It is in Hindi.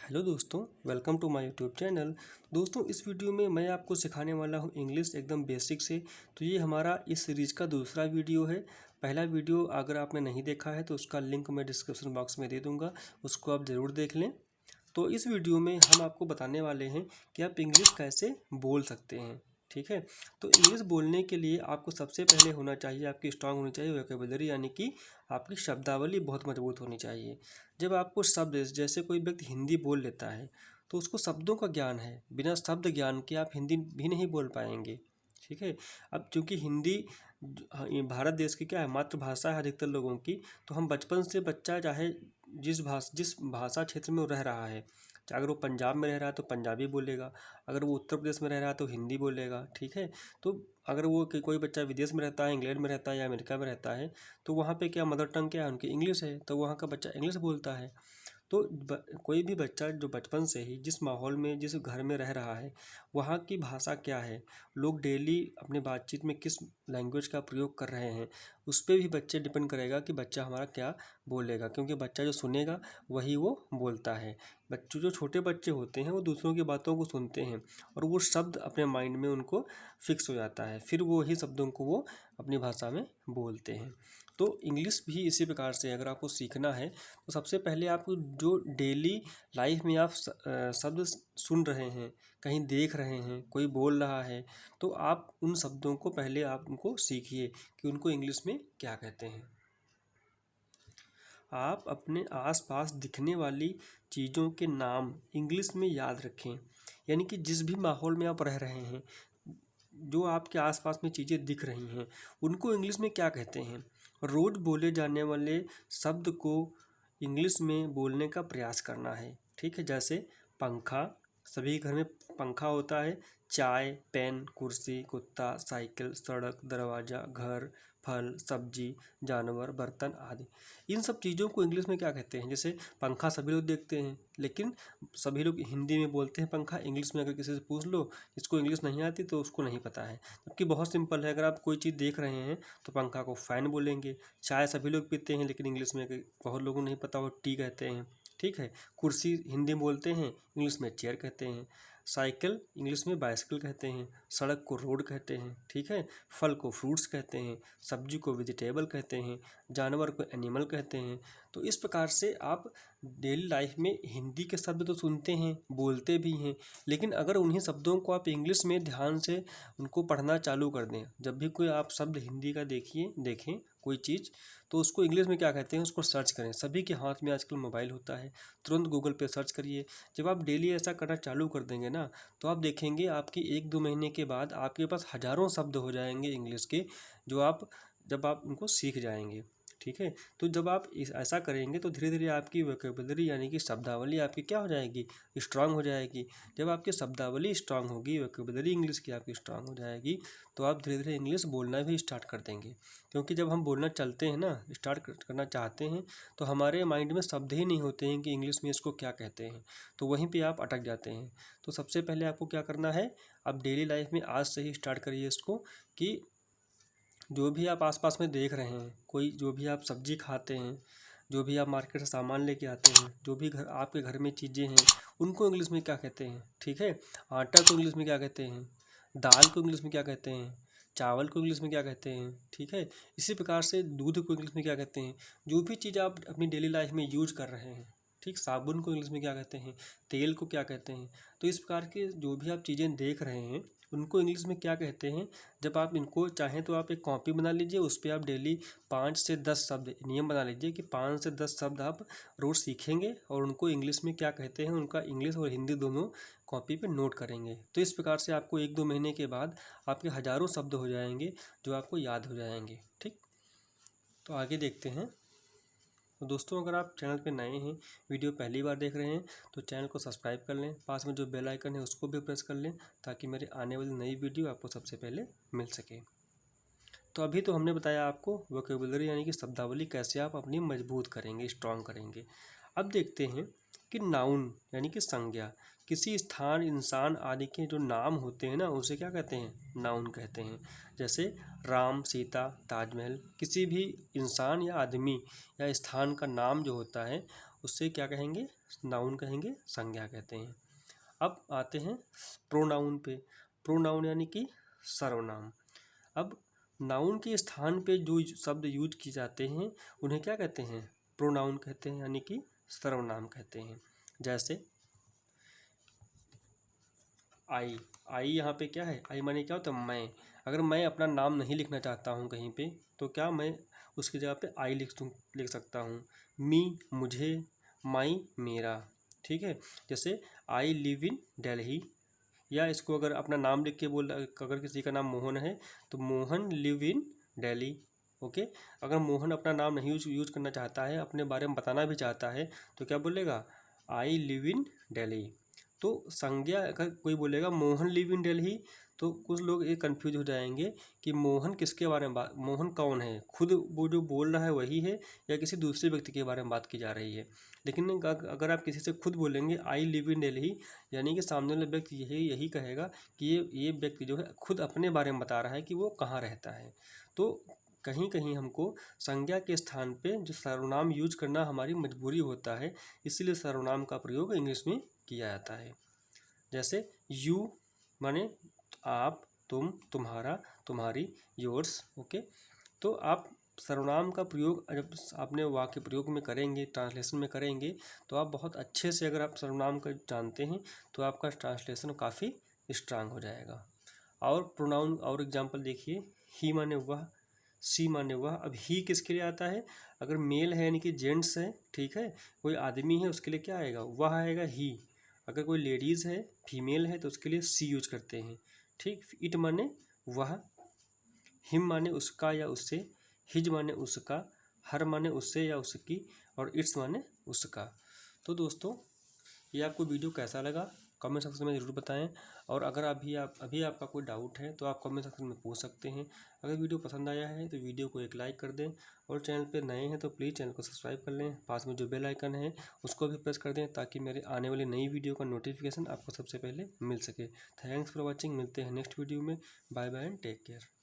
हेलो दोस्तों, welcome to my YouTube channel. दोस्तों, इस वीडियो में मैं आपको सिखाने वाला हूं इंग्लिश एकदम बेसिक से। तो ये हमारा इस सीरीज़ का दूसरा वीडियो है। पहला वीडियो अगर आपने नहीं देखा है तो उसका लिंक मैं डिस्क्रिप्शन बॉक्स में दे दूंगा, उसको आप ज़रूर देख लें। तो इस वीडियो में हम आपको बताने वाले हैं कि आप इंग्लिश कैसे बोल सकते हैं। ठीक है। तो इंग्लिश बोलने के लिए आपको सबसे पहले होना चाहिए, आपकी स्ट्रांग होनी चाहिए वोकैबुलरी, यानी कि आपकी शब्दावली बहुत मजबूत होनी चाहिए। जब आपको शब्द जैसे कोई व्यक्ति हिंदी बोल लेता है तो उसको शब्दों का ज्ञान है, बिना शब्द ज्ञान के आप हिंदी भी नहीं बोल पाएंगे। ठीक है। अब चूंकि हिंदी ये भारत देश की क्या है, मातृभाषा है अधिकतर लोगों की। तो हम बचपन से बच्चा चाहे जिस भाषा क्षेत्र में वो रह रहा है, चाहे अगर वो पंजाब में रह रहा है तो पंजाबी बोलेगा, अगर वो उत्तर प्रदेश में रह रहा है तो हिंदी बोलेगा। ठीक है। तो अगर वो कोई बच्चा विदेश में रहता है, इंग्लैंड में रहता है या अमेरिका में रहता है, तो वहाँ पे क्या मदर टंग क्या है उनकी, इंग्लिश है, तो वहाँ का बच्चा इंग्लिश बोलता है। तो कोई भी बच्चा जो बचपन से ही जिस माहौल में जिस घर में रह रहा है, वहाँ की भाषा क्या है, लोग डेली अपने बातचीत में किस लैंग्वेज का प्रयोग कर रहे हैं, उस पर भी बच्चे डिपेंड करेगा कि बच्चा हमारा क्या बोलेगा। क्योंकि बच्चा जो सुनेगा वही वो बोलता है। बच्चों जो छोटे बच्चे होते हैं वो दूसरों की बातों को सुनते हैं और वो शब्द अपने माइंड में उनको फिक्स हो जाता है, फिर वो ही शब्दों को वो अपनी भाषा में बोलते हैं। तो इंग्लिश भी इसी प्रकार से अगर आपको सीखना है तो सबसे पहले आपको जो डेली लाइफ में आप शब्द सुन रहे हैं, कहीं देख रहे हैं, कोई बोल रहा है, तो आप उन शब्दों को पहले आप उनको सीखिए कि उनको इंग्लिश में क्या कहते हैं। आप अपने आसपास दिखने वाली चीज़ों के नाम इंग्लिश में याद रखें। यानी कि जिस भी माहौल में आप रह रहे हैं, जो आपके आसपास में चीज़ें दिख रही हैं, उनको इंग्लिश में क्या कहते हैं। रोज़ बोले जाने वाले शब्द को इंग्लिश में बोलने का प्रयास करना है। ठीक है। जैसे पंखा, सभी घर में पंखा होता है। चाय, पेन, कुर्सी, कुत्ता, साइकिल, सड़क, दरवाज़ा, घर, फल, सब्जी, जानवर, बर्तन आदि। इन सब चीज़ों को इंग्लिश में क्या कहते हैं। जैसे पंखा सभी लोग देखते हैं, लेकिन सभी लोग हिंदी में बोलते हैं पंखा, इंग्लिश में अगर किसी से पूछ लो, इसको इंग्लिश नहीं आती तो उसको नहीं पता है। जबकि बहुत सिंपल है, अगर आप कोई चीज़ देख रहे हैं तो पंखा को फ़ैन बोलेंगे। चाय सभी लोग पीते हैं, लेकिन इंग्लिश में बहुत लोगों को नहीं पता, वो टी कहते हैं। ठीक है। कुर्सी हिंदी में बोलते हैं, इंग्लिश में चेयर कहते हैं। साइकिल इंग्लिश में बाइसिकल कहते हैं। सड़क को रोड कहते हैं। ठीक है। फल को फ्रूट्स कहते हैं। सब्जी को वेजिटेबल कहते हैं। जानवर को एनिमल कहते हैं। तो इस प्रकार से आप डेली लाइफ में हिंदी के शब्द तो सुनते हैं, बोलते भी हैं, लेकिन अगर उन्हीं शब्दों को आप इंग्लिश में ध्यान से उनको पढ़ना चालू कर दें, जब भी कोई आप शब्द हिंदी का देखें कोई चीज़, तो उसको इंग्लिश में क्या कहते हैं उसको सर्च करें। सभी के हाथ में आजकल मोबाइल होता है, तुरंत गूगल पे सर्च करिए। जब आप डेली ऐसा करना चालू कर देंगे ना, तो आप देखेंगे आपकी 1-2 महीने के बाद आपके पास हज़ारों शब्द हो जाएंगे इंग्लिश के, जब आप उनको सीख जाएंगे। ठीक है। तो जब आप ऐसा करेंगे तो धीरे धीरे आपकी वोकैबुलरी यानी कि शब्दावली आपकी क्या हो जाएगी, स्ट्रांग हो जाएगी। जब आपकी शब्दावली स्ट्रांग होगी, वोकैबुलरी इंग्लिश की आपकी स्ट्रांग हो जाएगी, तो आप धीरे धीरे इंग्लिश बोलना भी स्टार्ट कर देंगे। क्योंकि जब हम बोलना चलते हैं ना, स्टार्ट करना चाहते हैं, तो हमारे माइंड में शब्द ही नहीं होते हैं कि इंग्लिश में इसको क्या कहते हैं, तो वहीं पर आप अटक जाते हैं। तो सबसे पहले आपको क्या करना है, आप डेली लाइफ में आज से ही स्टार्ट करिए इसको, कि जो भी आप आसपास में देख रहे हैं, कोई जो भी आप सब्जी खाते हैं, जो भी आप मार्केट से सामान लेके आते हैं, जो भी आपके घर में चीज़ें हैं, उनको इंग्लिश में क्या कहते हैं। ठीक है। आटा को इंग्लिश में क्या कहते हैं, दाल को इंग्लिश में क्या कहते हैं, चावल को इंग्लिश में क्या कहते हैं। ठीक है। इसी प्रकार से दूध को इंग्लिश में क्या कहते हैं। जो भी चीज़ आप अपनी डेली लाइफ में यूज कर रहे हैं, ठीक, साबुन को इंग्लिश में क्या कहते हैं, तेल को क्या कहते हैं। तो इस प्रकार के जो भी आप चीज़ें देख रहे हैं उनको इंग्लिश में क्या कहते हैं। जब आप इनको चाहें तो आप एक कॉपी बना लीजिए, उस पर आप डेली 5 से 10 शब्द नियम बना लीजिए कि 5 से 10 शब्द आप रोज़ सीखेंगे और उनको इंग्लिश में क्या कहते हैं, उनका इंग्लिश और हिंदी दोनों कॉपी पे नोट करेंगे। तो इस प्रकार से आपको 1-2 महीने के बाद आपके हज़ारों शब्द हो जाएंगे जो आपको याद हो जाएंगे। ठीक। तो आगे देखते हैं। तो दोस्तों, अगर आप चैनल पे नए हैं, वीडियो पहली बार देख रहे हैं, तो चैनल को सब्सक्राइब कर लें, पास में जो बेल आइकन है उसको भी प्रेस कर लें, ताकि मेरे आने वाली नई वीडियो आपको सबसे पहले मिल सके। तो अभी तो हमने बताया आपको वोकैबुलरी यानी कि शब्दावली कैसे आप अपनी मजबूत करेंगे, स्ट्रांग करेंगे। अब देखते हैं कि नाउन यानी कि संज्ञा, किसी स्थान, इंसान आदि के जो नाम होते हैं ना, उसे क्या कहते हैं, नाउन कहते हैं। जैसे राम, सीता, ताजमहल, किसी भी इंसान या आदमी या स्थान का नाम जो होता है उससे क्या कहेंगे, नाउन कहेंगे, संज्ञा कहते हैं। अब आते हैं प्रोनाउन पे। प्रोनाउन यानी कि सर्वनाम। अब नाउन के स्थान पे जो शब्द यूज किए जाते हैं उन्हें क्या कहते हैं, प्रोनाउन कहते हैं, यानी कि सर्वनाम कहते हैं। जैसे आई, आई यहाँ पे क्या है, आई माने क्या होता है, मैं। अगर मैं अपना नाम नहीं लिखना चाहता हूँ कहीं पे तो क्या मैं उसकी जगह पे आई लिख सकता हूँ। मी, मुझे, माई, मेरा, ठीक है। जैसे आई लिव इन दिल्ली, या इसको अगर अपना नाम लिख के बोल, अगर किसी का नाम मोहन है तो Mohan live in Delhi, okay. अगर मोहन अपना नाम नहीं यूज करना चाहता है, अपने बारे में बताना भी चाहता है तो क्या बोलेगा, आई लिव इन दिल्ली। तो संज्ञा अगर कोई बोलेगा मोहन लिव इन दिल्ली तो कुछ लोग ये कंफ्यूज हो जाएंगे कि मोहन किसके बारे में बात, मोहन कौन है, खुद वो जो बोल रहा है वही है या किसी दूसरे व्यक्ति के बारे में बात की जा रही है। लेकिन अगर आप किसी से खुद बोलेंगे आई लिव इन दिल्ली, यानी कि सामने वाला व्यक्ति यही कहेगा कि ये व्यक्ति जो है खुद अपने बारे में बता रहा है कि वो कहाँ रहता है। तो कहीं कहीं हमको संज्ञा के स्थान पे जो सर्वनाम यूज करना हमारी मजबूरी होता है, इसलिए सर्वनाम का प्रयोग इंग्लिश में किया जाता है। जैसे यू माने आप, तुम, तुम्हारा, तुम्हारी, योर्स, ओके। तो आप सर्वनाम का प्रयोग जब आपने वाक्य प्रयोग में करेंगे, ट्रांसलेशन में करेंगे, तो आप बहुत अच्छे से, अगर आप सर्वनाम का जानते हैं तो आपका ट्रांसलेशन काफ़ी स्ट्रांग हो जाएगा। और प्रोनाउन और एग्जांपल देखिए, ही माने वह, सी माने वह। अब ही किसके लिए आता है, अगर मेल है यानी कि जेंट्स है, ठीक है, कोई आदमी है उसके लिए क्या आएगा, वह आएगा ही। अगर कोई लेडीज़ है, फीमेल है तो उसके लिए सी यूज करते हैं, ठीक। इट माने वह, हिम माने उसका या उससे, हिज माने उसका, हर माने उससे या उसकी, और इट्स माने उसका। तो दोस्तों ये आपको वीडियो कैसा लगा कमेंट सेक्शन में ज़रूर बताएं। और अगर अभी आपका कोई डाउट है तो आप कमेंट सेक्शन में पूछ सकते हैं। अगर वीडियो पसंद आया है तो वीडियो को एक लाइक कर दें, और चैनल पे नए हैं तो प्लीज़ चैनल को सब्सक्राइब कर लें। पास में जो बेल आइकन है उसको भी प्रेस कर दें ताकि मेरे आने वाली नई वीडियो का नोटिफिकेशन आपको सबसे पहले मिल सके। थैंक्स फॉर वॉचिंग, मिलते हैं नेक्स्ट वीडियो में। Bye bye and take care.